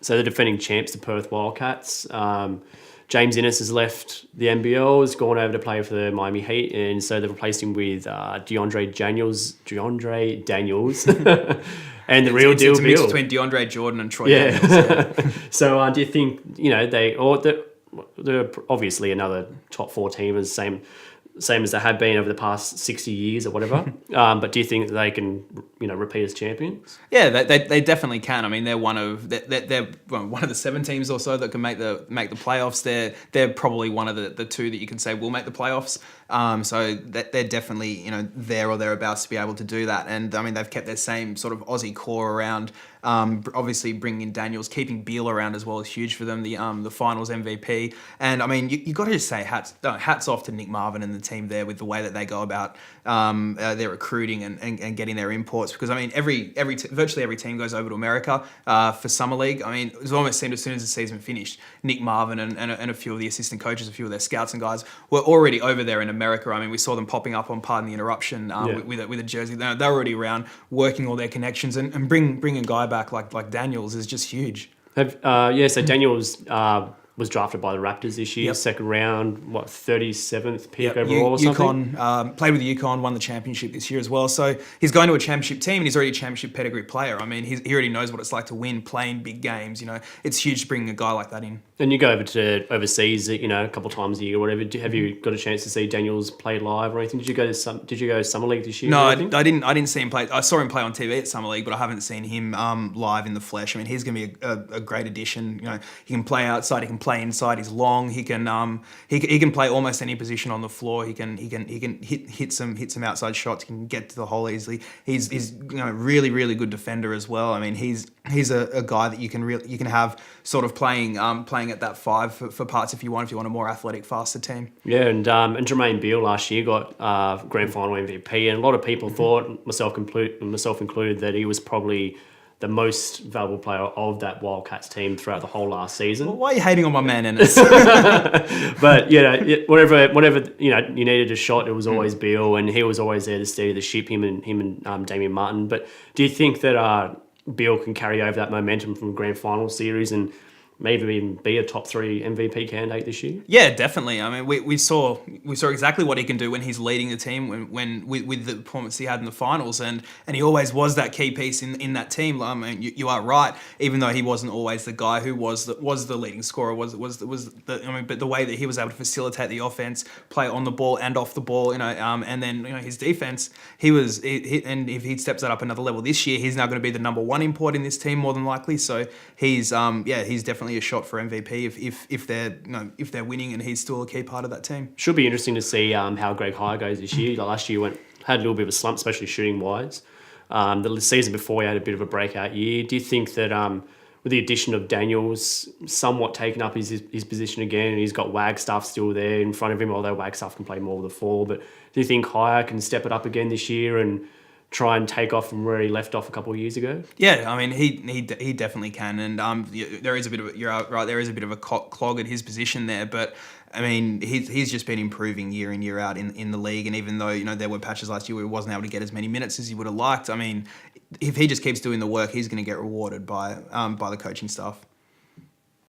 So the defending champs, the Perth Wildcats. James Innes has left the NBL, has gone over to play for the Miami Heat, and so they've replaced him with DeAndre Daniels, and the real deal It's a mix Bill. between DeAndre Jordan and Troy Daniels. Yeah. So do you think they're obviously another top 4 team, as same as they have been over the past 60 years or whatever. But do you think that they can, repeat as champions? Yeah, they definitely can. I mean, they're one of the 7 teams or so that can make the playoffs. They're probably one of the 2 that you can say will make the playoffs. So they're definitely there or thereabouts to be able to do that. And I mean, they've kept their same sort of Aussie core around. Obviously bringing in Daniels, keeping Beal around as well is huge for them. The finals MVP, and I mean you got to just say hats off to Nick Marvin and the team there with the way that they go about their recruiting and getting their imports, because I mean virtually every team goes over to America for summer league. I mean, it was almost seemed as soon as the season finished, Nick Marvin and a few of the assistant coaches, a few of their scouts and guys were already over there in America. I mean, we saw them popping up on Pardon the Interruption with a jersey. They're already around working all their connections, and bring a guy back like Daniels is just huge. So Daniels was drafted by the Raptors this year, second round, 37th pick overall or something? Played with UConn, won the championship this year as well. So he's going to a championship team, and he's already a championship pedigree player. I mean, he already knows what it's like to win, playing big games. It's huge to bring a guy like that in. And you go over to overseas, a couple of times a year or whatever. Have you got a chance to see Daniels play live or anything? Did you go Summer League this year? No, I didn't see him play. I saw him play on TV at Summer League, but I haven't seen him live in the flesh. I mean, he's going to be a great addition. He can play outside, he can play inside. He's long. He can play almost any position on the floor. He can hit some outside shots. He can get to the hole easily. He's really really good defender as well. I mean, he's a guy that you can have sort of playing at that 5 for parts if you want a more athletic, faster team. Yeah, and Jermaine Beal last year got grand final MVP, and a lot of people thought, myself included, that he was probably the most valuable player of that Wildcats team throughout the whole last season. Well, why are you hating on my man Ennis? But whenever you needed a shot, it was always Beal, and he was always there to steady the ship. Him and Damian Martin. But do you think that Beal can carry over that momentum from grand final series and maybe even be a top 3 MVP candidate this year? Yeah, definitely. I mean, we saw exactly what he can do when he's leading the team, when with the performance he had in the finals, and he always was that key piece in that team. I mean, you are right. Even though he wasn't always the guy who was the leading scorer, but the way that he was able to facilitate the offense, play on the ball and off the ball, and then his defense, and if he steps that up another level this year, he's now going to be the number 1 import in this team more than likely. So he's definitely a shot for MVP if they're winning and he's still a key part of that team. Should be interesting to see how Greg Hire goes this year. Last year had a little bit of a slump, especially shooting wise. The season before he had a bit of a breakout year. Do you think that with the addition of Daniels somewhat taking up his position again, and he's got Wagstaff still there in front of him, although Wagstaff can play more with the 4, but do you think Hire can step it up again this year and try and take off from where he left off a couple of years ago? Yeah, I mean he definitely can, and there is a bit of a clog at his position there, but I mean he's just been improving year in year out in the league, and even though there were patches last year where he wasn't able to get as many minutes as he would have liked, I mean if he just keeps doing the work, he's going to get rewarded by the coaching staff.